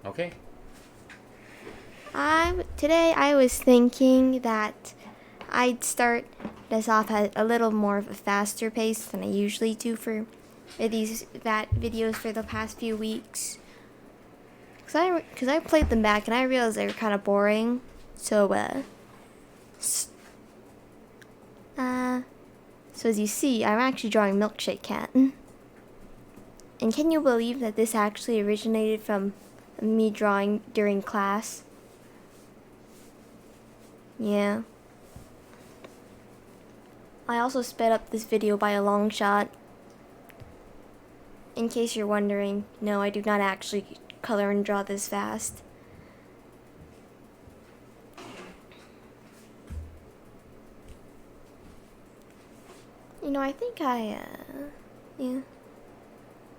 Okay. Today I was thinking that I'd start this off at a little more of a faster pace than I usually do for these videos for the past few weeks. Cause I played them back and I realized they were kind of boring. So uh, so as you see, I'm actually drawing Milkshake Cat. And can you believe that this actually originated from me drawing during class? Yeah. I also sped up this video by a long shot. In case you're wondering, no, I do not actually color and draw this fast. I think yeah.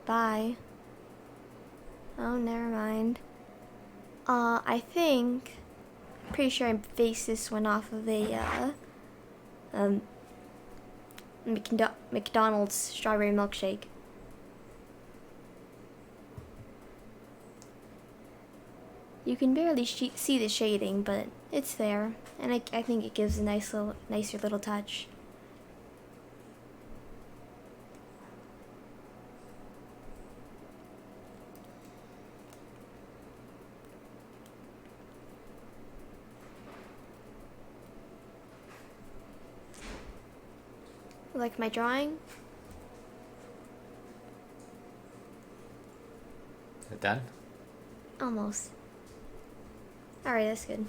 Bye. Oh, never mind. I think, pretty sure I based this one off of a, um, McDonald's strawberry milkshake. You can barely see the shading, but it's there, and I think it gives a nicer little touch. Like my drawing? Is it done? Almost. Alright, that's good.